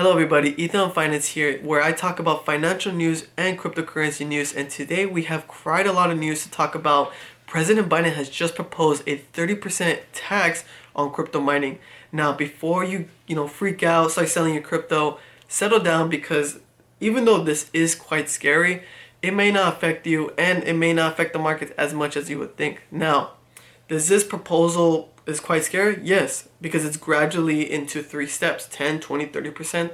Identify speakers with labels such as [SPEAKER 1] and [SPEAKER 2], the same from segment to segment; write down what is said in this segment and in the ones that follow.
[SPEAKER 1] Hello everybody, Ethan Finance here, where I talk about financial news and cryptocurrency news, and today we have quite a lot of news to talk about. President Biden has just proposed a 30% tax on crypto mining. Now, before you freak out, start selling your crypto, settle down, because even though this is quite scary, it may not affect you and it may not affect the markets as much as you would think. Now, does this proposal is quite scary? Yes, because it's gradually into 3 steps, 10, 20, 30%,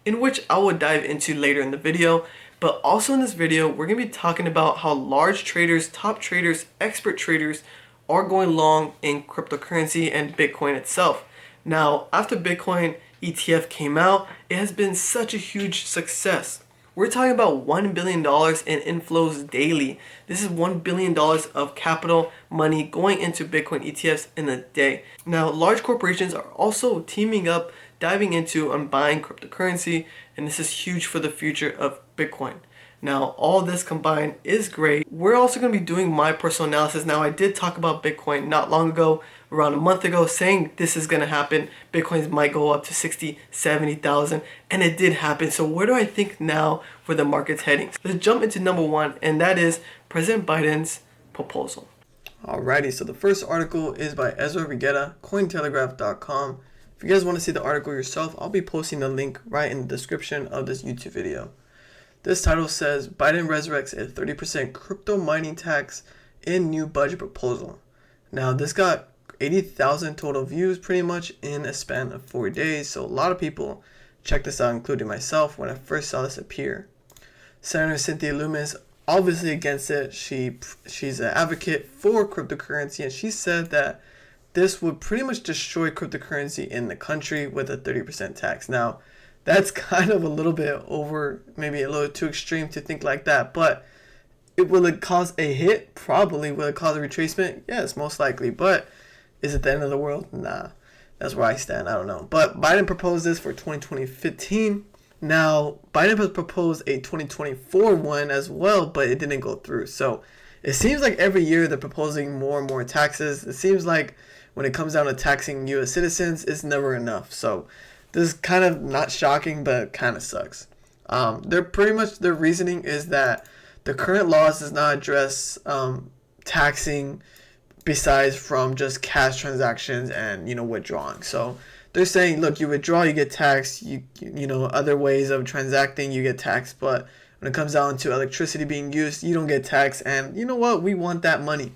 [SPEAKER 1] in which I will dive into later in the video. But also in this video, we're going to be talking about how large traders, top traders, expert traders are going long in cryptocurrency and Bitcoin itself. Now, after Bitcoin ETF came out, it has been such a huge success. We're talking about $1 billion in inflows daily. This is $1 billion of capital money going into Bitcoin ETFs in a day. Now, large corporations are also teaming up, diving into and buying cryptocurrency, and this is huge for the future of Bitcoin. Now, all this combined is great. We're also going to be doing my personal analysis. Now, I did talk about Bitcoin not long ago, around a month ago, saying this is going to happen. Bitcoins might go up to 60, 70,000, and it did happen. So where do I think now for the market's heading? Let's jump into number one, and that is President Biden's proposal. Alrighty, so the first article is by Ezra Rigetta, Cointelegraph.com. If you guys want to see the article yourself, I'll be posting the link right in the description of this YouTube video. This title says, Biden resurrects a 30% crypto mining tax in new budget proposal. Now, this got 80,000 total views pretty much in a span of 4 days. So a lot of people checked this out, including myself, when I first saw this appear. Senator Cynthia Lummis obviously against it. She's an advocate for cryptocurrency, and she said that this would pretty much destroy cryptocurrency in the country with a 30% tax. Now, that's kind of a little bit over, maybe a little too extreme to think like that, but will it cause a hit? Probably. Will it cause a retracement? Yes, most likely. But is it the end of the world? Nah. That's where I stand. I don't know. But Biden proposed this for 2015. Now, Biden has proposed a 2024 one as well, but it didn't go through. So it seems like every year they're proposing more and more taxes. It seems like when it comes down to taxing U.S. citizens, it's never enough. So this is kind of not shocking, but kind of sucks. They're pretty much, their reasoning is that the current laws does not address taxing besides from just cash transactions and withdrawing. So they're saying, look, you withdraw, you get taxed. You other ways of transacting, you get taxed. But when it comes down to electricity being used, you don't get taxed. And you know what? We want that money.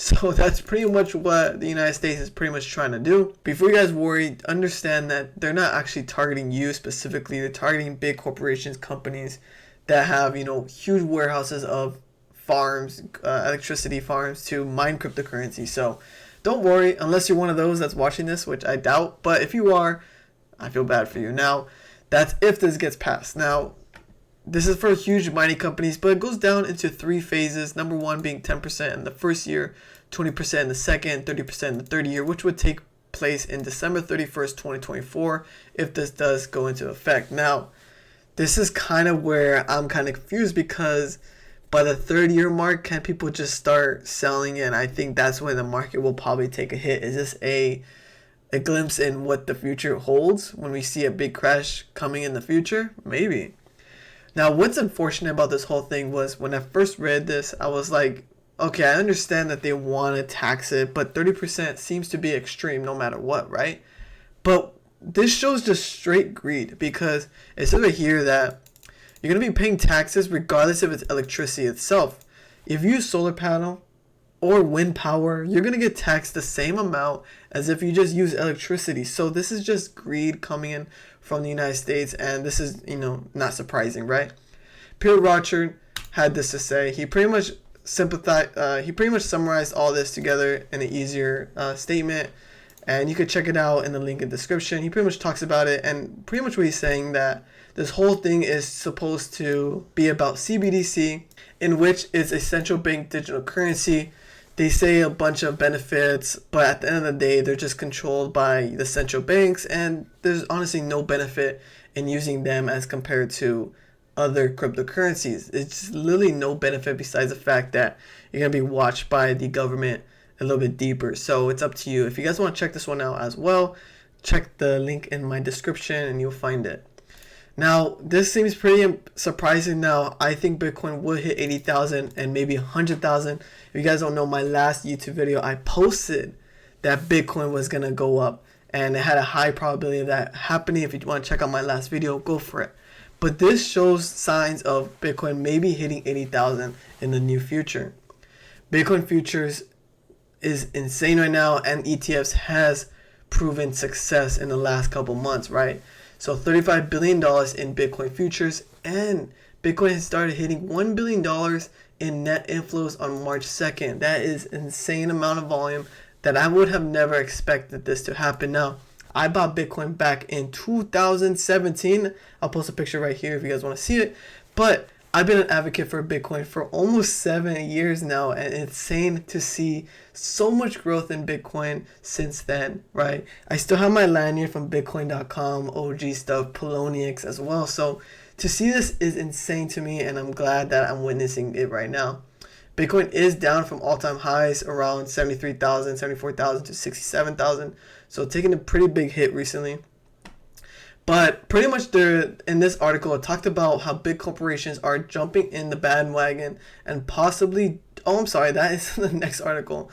[SPEAKER 1] So that's pretty much what the United States is pretty much trying to do. Before you guys worry, understand that they're not actually targeting you specifically. They're targeting big corporations, companies that have, huge warehouses of farms, electricity farms to mine cryptocurrency. So don't worry, unless you're one of those that's watching this, which I doubt. But if you are, I feel bad for you. Now, that's if this gets passed. Now, this is for huge mining companies, but it goes down into 3 phases. Number 1 being 10% in the first year, 20% in the second, 30% in the third year, which would take place in December 31st, 2024, if this does go into effect. Now, this is kind of where I'm kind of confused, because by the 3rd year mark, can people just start selling it? And I think that's when the market will probably take a hit. Is this a glimpse in what the future holds when we see a big crash coming in the future? Maybe. Now, what's unfortunate about this whole thing was when I first read this, I was like, okay, I understand that they want to tax it, but 30% seems to be extreme no matter what, right? But this shows just straight greed, because it says right here that you're going to be paying taxes regardless if it's electricity itself. If you use solar panel or wind power, you're going to get taxed the same amount as if you just use electricity. So this is just greed coming in from the United States, and this is, not surprising, right? Peter Rochard had this to say. He pretty much summarized all this together in an easier statement, and you could check it out in the link in the description. He pretty much talks about it, and pretty much what he's saying that this whole thing is supposed to be about CBDC, in which is a central bank digital currency. They say a bunch of benefits, but at the end of the day, they're just controlled by the central banks, and there's honestly no benefit in using them as compared to other cryptocurrencies. It's literally no benefit besides the fact that you're going to be watched by the government a little bit deeper. So it's up to you. If you guys want to check this one out as well, check the link in my description and you'll find it. Now, this seems pretty surprising now. I think Bitcoin would hit 80,000 and maybe 100,000. If you guys don't know, my last YouTube video, I posted that Bitcoin was going to go up. And it had a high probability of that happening. If you want to check out my last video, go for it. But this shows signs of Bitcoin maybe hitting 80,000 in the near future. Bitcoin futures is insane right now, and ETFs has proven success in the last couple months, right? So $35 billion in Bitcoin futures, and Bitcoin has started hitting $1 billion in net inflows on March 2nd. That is an insane amount of volume that I would have never expected this to happen. Now, I bought Bitcoin back in 2017. I'll post a picture right here if you guys want to see it. But I've been an advocate for Bitcoin for almost 7 years now, and it's insane to see so much growth in Bitcoin since then, right? I still have my lanyard from Bitcoin.com, OG stuff, Poloniex as well. So to see this is insane to me, and I'm glad that I'm witnessing it right now. Bitcoin is down from all-time highs around 73,000, 74,000 to 67,000. So taking a pretty big hit recently. But pretty much in this article, it talked about how big corporations are jumping in the bandwagon and possibly, oh, I'm sorry, that is the next article.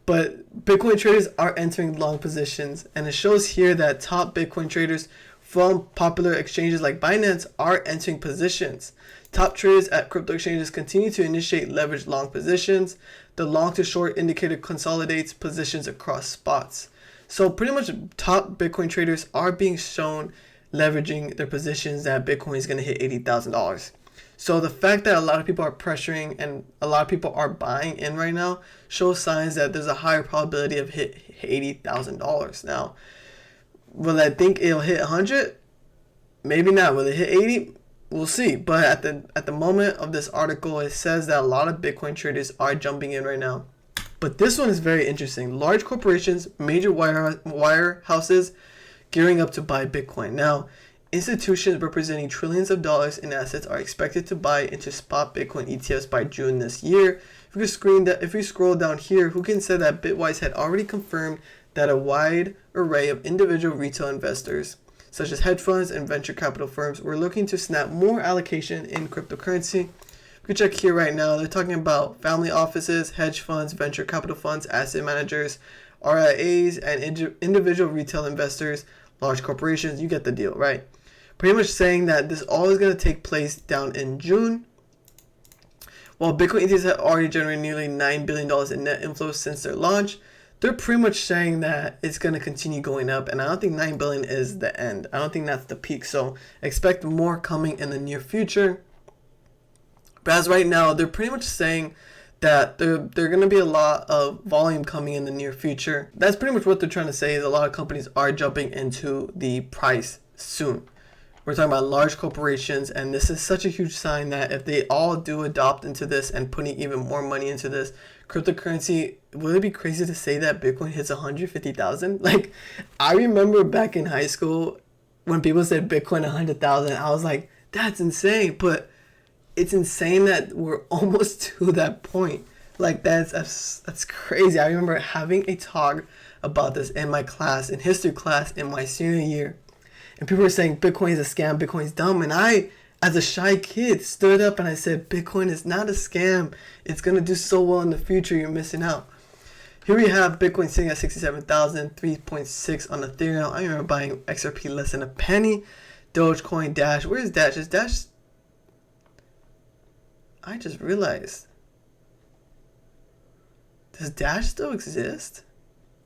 [SPEAKER 1] But Bitcoin traders are entering long positions. And it shows here that top Bitcoin traders from popular exchanges like Binance are entering positions. Top traders at crypto exchanges continue to initiate leveraged long positions. The long to short indicator consolidates positions across spots. So pretty much top Bitcoin traders are being shown leveraging their positions that Bitcoin is going to hit $80,000. So the fact that a lot of people are pressuring and a lot of people are buying in right now shows signs that there's a higher probability of hit $80,000. Now, will I think it'll hit 100? Maybe not. Will it hit 80? We'll see. But at the moment of this article, it says that a lot of Bitcoin traders are jumping in right now. But this one is very interesting. Large corporations, major wirehouses gearing up to buy Bitcoin. Now, institutions representing trillions of dollars in assets are expected to buy into spot Bitcoin ETFs by June this year. If you scroll down here, who can say that Bitwise had already confirmed that a wide array of individual retail investors, such as hedge funds and venture capital firms, were looking to snap more allocation in cryptocurrency. You can check here right now. They're talking about family offices, hedge funds, venture capital funds, asset managers, RIAs, and individual retail investors, large corporations. You get the deal, right? Pretty much saying that this all is going to take place down in June. While Bitcoin ETFs have already generated nearly $9 billion in net inflows since their launch, they're pretty much saying that it's going to continue going up. And I don't think $9 billion is the end. I don't think that's the peak. So expect more coming in the near future. But as right now, they're pretty much saying that there going to be a lot of volume coming in the near future. That's pretty much what they're trying to say, is a lot of companies are jumping into the price soon. We're talking about large corporations, and this is such a huge sign that if they all do adopt into this and putting even more money into this, cryptocurrency, will it be crazy to say that Bitcoin hits 150,000? Like, I remember back in high school when people said Bitcoin 100,000, I was like, that's insane. But it's insane that we're almost to that point. Like, that's crazy. I remember having a talk about this in my class, in history class, in my senior year. And people were saying Bitcoin is a scam, Bitcoin is dumb. And I, as a shy kid, stood up and I said, Bitcoin is not a scam. It's going to do so well in the future. You're missing out. Here we have Bitcoin sitting at 67,000, 3.6 on Ethereum. I remember buying XRP less than a penny. Dogecoin, Dash. Where's Dash? Is Dash... I just realized. Does Dash still exist?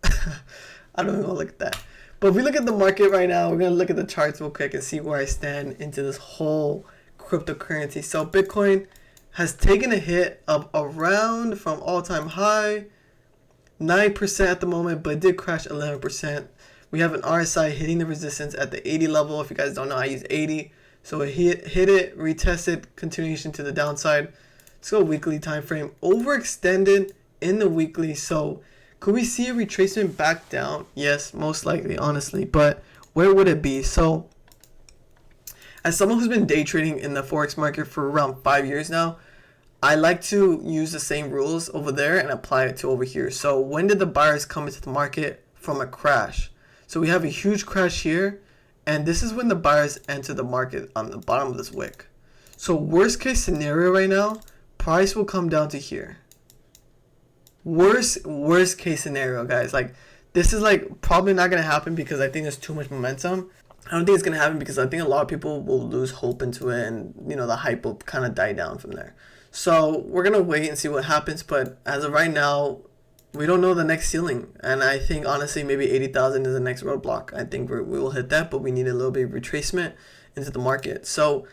[SPEAKER 1] I don't even look at that. But if we look at the market right now, we're going to look at the charts real quick and see where I stand into this whole cryptocurrency. So Bitcoin has taken a hit of around from all-time high, 9% at the moment, but it did crash 11%. We have an RSI hitting the resistance at the 80 level. If you guys don't know, I use 80. So it hit it, retested, continuation to the downside. Let's go weekly time frame. Overextended in the weekly. So could we see a retracement back down? Yes, most likely, honestly. But where would it be? So as someone who's been day trading in the Forex market for around 5 years now, I like to use the same rules over there and apply it to over here. So when did the buyers come into the market? From a crash. So we have a huge crash here. And this is when the buyers enter the market on the bottom of this wick. So worst case scenario right now, price will come down to here. Worst case scenario, guys. Like, this is like probably not gonna happen because I think there's too much momentum. I don't think it's gonna happen because I think a lot of people will lose hope into it, and the hype will kind of die down from there. So we're gonna wait and see what happens. But as of right now, we don't know the next ceiling, and I think honestly maybe 80,000 is the next roadblock. I think we will hit that, but we need a little bit of retracement into the market. So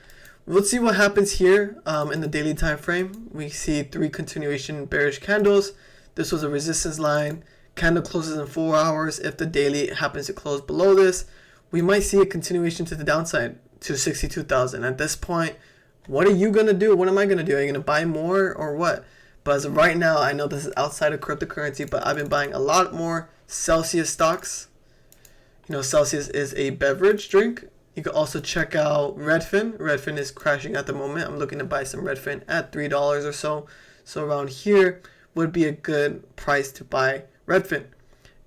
[SPEAKER 1] let's see what happens here in the daily time frame. We see 3 continuation bearish candles. This was a resistance line. Candle closes in 4 hours. If the daily happens to close below this, we might see a continuation to the downside to 62,000. At this point, what are you going to do? What am I going to do? Are you going to buy more or what? But as of right now, I know this is outside of cryptocurrency, but I've been buying a lot more Celsius stocks. Celsius is a beverage drink. You can also check out Redfin. Redfin is crashing at the moment. I'm looking to buy some Redfin at $3 or so. So around here would be a good price to buy Redfin.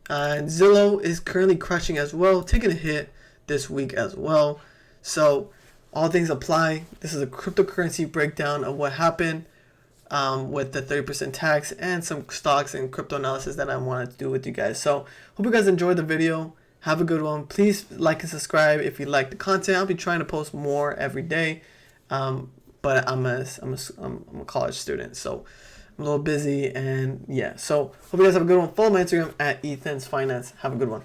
[SPEAKER 1] And Zillow is currently crashing as well, taking a hit this week as well. So all things apply. This is a cryptocurrency breakdown of what happened with the 30% tax and some stocks and crypto analysis that I wanted to do with you guys. So hope you guys enjoyed the video. Have a good one. Please like and subscribe if you like the content. I'll be trying to post more every day, but I'm a college student, so I'm a little busy, and yeah. So hope you guys have a good one. Follow my Instagram at Ethan's Finance. Have a good one.